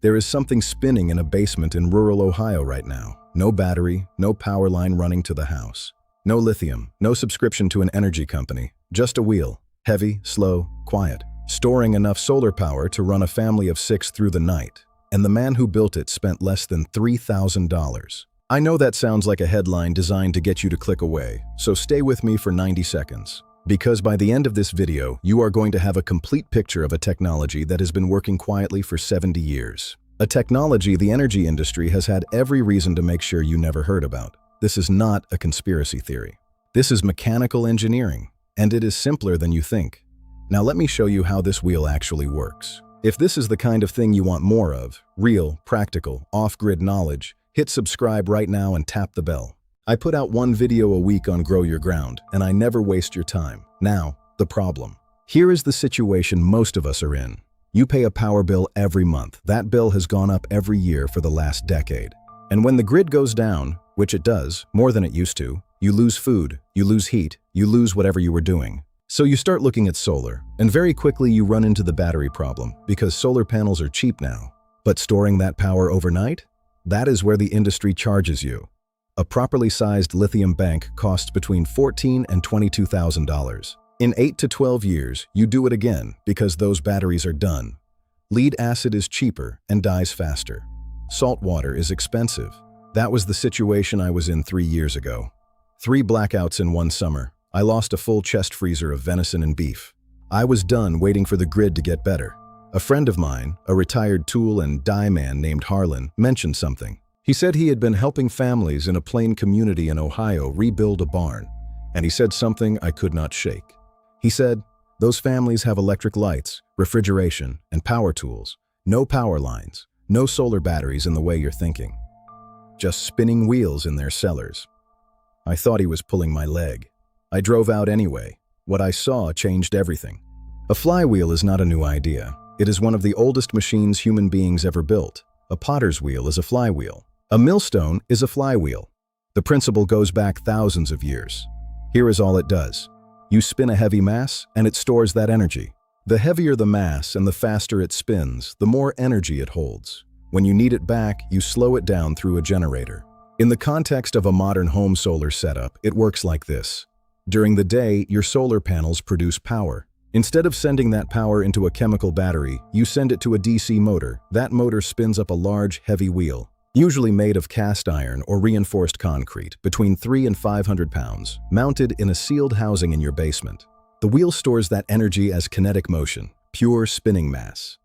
There is something spinning in a basement in rural Ohio right now. No battery, no power line running to the house. No lithium, no subscription to an energy company. Just a wheel. Heavy, slow, quiet. Storing enough solar power to run a family of 6 through the night. And the man who built it spent less than $3,000. I know that sounds like a headline designed to get you to click away, so stay with me for 90 seconds. Because by the end of this video, you are going to have a complete picture of a technology that has been working quietly for 70 years. A technology the energy industry has had every reason to make sure you never heard about. This is not a conspiracy theory. This is mechanical engineering, and it is simpler than you think. Now let me show you how this wheel actually works. If this is the kind of thing you want more of, real, practical, off-grid knowledge, hit subscribe right now and tap the bell. I put out one video a week on Grow Your Ground, and I never waste your time. Now, the problem. Here is the situation most of us are in. You pay a power bill every month. That bill has gone up every year for the last decade. And when the grid goes down, which it does, more than it used to, you lose food, you lose heat, you lose whatever you were doing. So you start looking at solar, and very quickly you run into the battery problem, because solar panels are cheap now. But storing that power overnight? That is where the industry charges you. A properly sized lithium bank costs between $14,000 and $22,000. In 8 to 12 years, you do it again because those batteries are done. Lead acid is cheaper and dies faster. Salt water is expensive. That was the situation I was in 3 years ago. 3 blackouts in one summer. I lost a full chest freezer of venison and beef. I was done waiting for the grid to get better. A friend of mine, a retired tool and die man named Harlan, mentioned something. He said he had been helping families in a plain community in Ohio rebuild a barn, and he said something I could not shake. He said, those families have electric lights, refrigeration, and power tools, no power lines, no solar batteries in the way you're thinking. Just spinning wheels in their cellars. I thought he was pulling my leg. I drove out anyway. What I saw changed everything. A flywheel is not a new idea. It is one of the oldest machines human beings ever built. A potter's wheel is a flywheel. A millstone is a flywheel. The principle goes back thousands of years. Here is all it does. You spin a heavy mass, and it stores that energy. The heavier the mass and the faster it spins, the more energy it holds. When you need it back, you slow it down through a generator. In the context of a modern home solar setup, it works like this. During the day, your solar panels produce power. Instead of sending that power into a chemical battery, you send it to a DC motor. That motor spins up a large, heavy wheel, usually made of cast iron or reinforced concrete, between 300 and 500 pounds, mounted in a sealed housing in your basement. The wheel stores that energy as kinetic motion, pure spinning mass.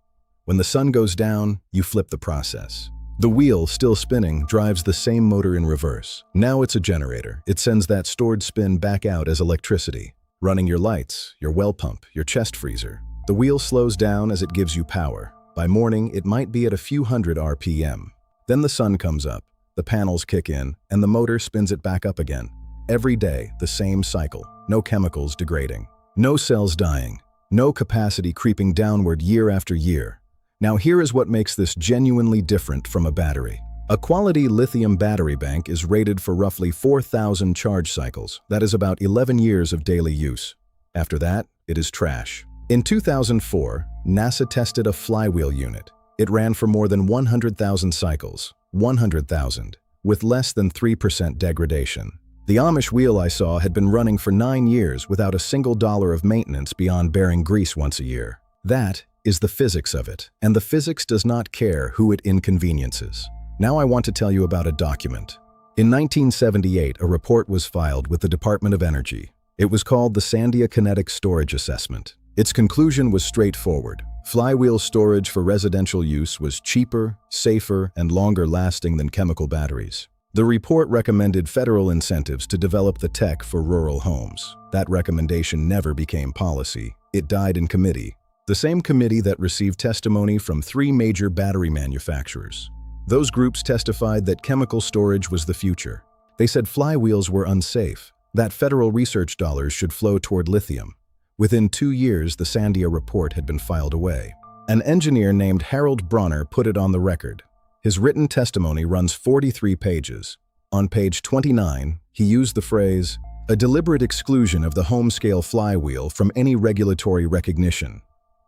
When the sun goes down, you flip the process. The wheel, still spinning, drives the same motor in reverse. Now it's a generator. It sends that stored spin back out as electricity, running your lights, your well pump, your chest freezer. The wheel slows down as it gives you power. By morning, it might be at a few hundred RPM. Then the sun comes up, the panels kick in, and the motor spins it back up again. Every day, the same cycle. No chemicals degrading. No cells dying. No capacity creeping downward year after year. Now here is what makes this genuinely different from a battery. A quality lithium battery bank is rated for roughly 4,000 charge cycles. That is about 11 years of daily use. After that, it is trash. In 2004, NASA tested a flywheel unit. It ran for more than 100,000 cycles, 100,000, with less than 3% degradation. The Amish wheel I saw had been running for 9 years without a single dollar of maintenance beyond bearing grease once a year. That is the physics of it, and the physics does not care who it inconveniences. Now I want to tell you about a document. In 1978, a report was filed with the Department of Energy. It was called the Sandia Kinetic Storage Assessment. Its conclusion was straightforward. Flywheel storage for residential use was cheaper, safer, and longer lasting than chemical batteries. The report recommended federal incentives to develop the tech for rural homes. That recommendation never became policy. It died in committee. The same committee that received testimony from 3 major battery manufacturers. Those groups testified that chemical storage was the future. They said flywheels were unsafe, that federal research dollars should flow toward lithium. Within 2 years, the Sandia report had been filed away. An engineer named Harold Bronner put it on the record. His written testimony runs 43 pages. On page 29, he used the phrase, "a deliberate exclusion of the home-scale flywheel from any regulatory recognition."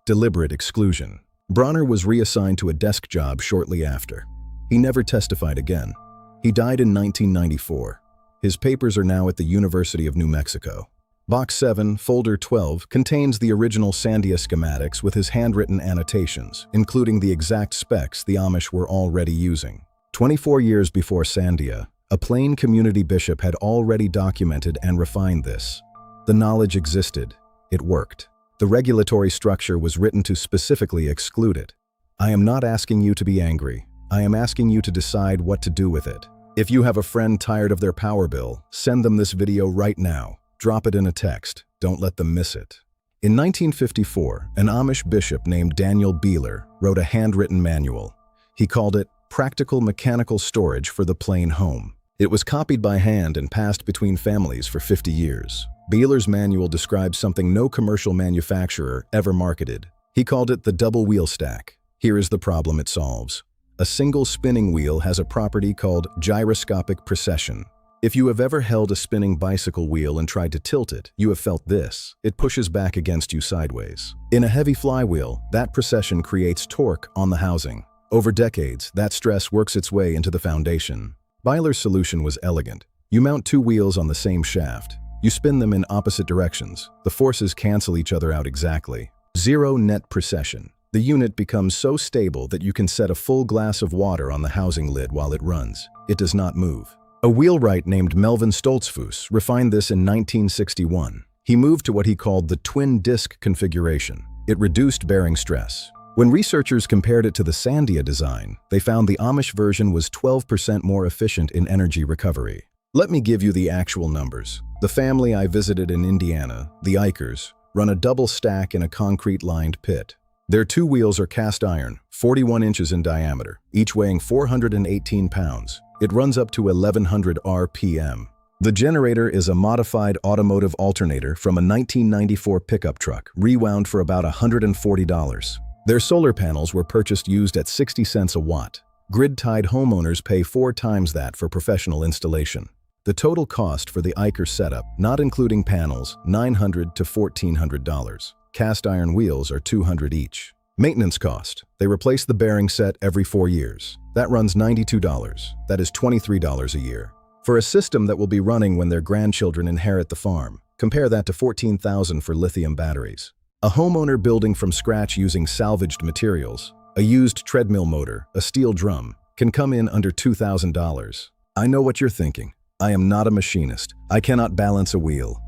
Deliberate exclusion. Bronner was reassigned to a desk job shortly after. He never testified again. He died in 1994. His papers are now at the University of New Mexico. Box 7, Folder 12 contains the original Sandia schematics with his handwritten annotations, including the exact specs the Amish were already using. 24 years before Sandia, a Plain community bishop had already documented and refined this. The knowledge existed. It worked. The regulatory structure was written to specifically exclude it. I am not asking you to be angry. I am asking you to decide what to do with it. If you have a friend tired of their power bill, send them this video right now. Drop it in a text. Don't let them miss it. In 1954, an Amish bishop named Daniel Beeler wrote a handwritten manual. He called it Practical Mechanical Storage for the Plain Home. It was copied by hand and passed between families for 50 years. Beeler's manual describes something no commercial manufacturer ever marketed. He called it the double wheel stack. Here is the problem it solves. A single spinning wheel has a property called gyroscopic precession. If you have ever held a spinning bicycle wheel and tried to tilt it, you have felt this. It pushes back against you sideways. In a heavy flywheel, that precession creates torque on the housing. Over decades, that stress works its way into the foundation. Beeler's solution was elegant. You mount two wheels on the same shaft. You spin them in opposite directions. The forces cancel each other out exactly. Zero net precession. The unit becomes so stable that you can set a full glass of water on the housing lid while it runs. It does not move. A wheelwright named Melvin Stoltzfus refined this in 1961. He moved to what he called the twin disc configuration. It reduced bearing stress. When researchers compared it to the Sandia design, they found the Amish version was 12% more efficient in energy recovery. Let me give you the actual numbers. The family I visited in Indiana, the Eichers, run a double stack in a concrete-lined pit. Their two wheels are cast iron, 41 inches in diameter, each weighing 418 pounds. It runs up to 1100 RPM. The generator is a modified automotive alternator from a 1994 pickup truck, rewound for about $140. Their solar panels were purchased used at 60 cents a watt. Grid-tied homeowners pay 4 times that for professional installation. The total cost for the Eicher setup, not including panels, $900 to $1,400. Cast iron wheels are $200 each. Maintenance cost. They replace the bearing set every 4 years. That runs $92. That is $23 a year. For a system that will be running when their grandchildren inherit the farm, compare that to $14,000 for lithium batteries. A homeowner building from scratch using salvaged materials, a used treadmill motor, a steel drum, can come in under $2,000. I know what you're thinking. I am not a machinist. I cannot balance a wheel.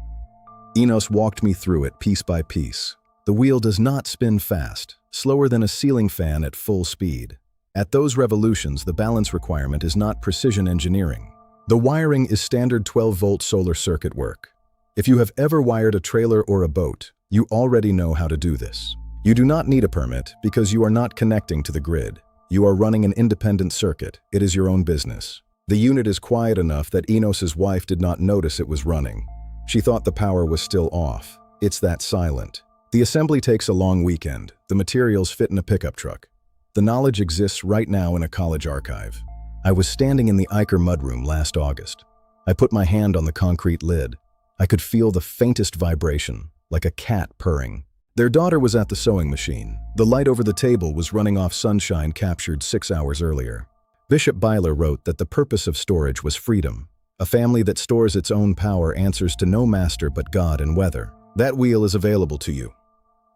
Enos walked me through it piece by piece. The wheel does not spin fast, slower than a ceiling fan at full speed. At those revolutions, the balance requirement is not precision engineering. The wiring is standard 12-volt solar circuit work. If you have ever wired a trailer or a boat, you already know how to do this. You do not need a permit because you are not connecting to the grid. You are running an independent circuit. It is your own business. The unit is quiet enough that Enos's wife did not notice it was running. She thought the power was still off. It's that silent. The assembly takes a long weekend. The materials fit in a pickup truck. The knowledge exists right now in a college archive. I was standing in the Eicher mudroom last August. I put my hand on the concrete lid. I could feel the faintest vibration, like a cat purring. Their daughter was at the sewing machine. The light over the table was running off sunshine captured 6 hours earlier. Bishop Beeler wrote that the purpose of storage was freedom. A family that stores its own power answers to no master but God and weather. That wheel is available to you.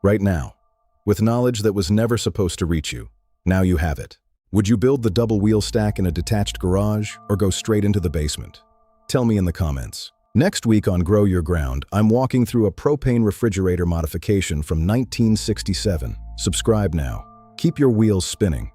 Right now. With knowledge that was never supposed to reach you. Now you have it. Would you build the double wheel stack in a detached garage or go straight into the basement? Tell me in the comments. Next week on Grow Your Ground, I'm walking through a propane refrigerator modification from 1967. Subscribe now. Keep your wheels spinning.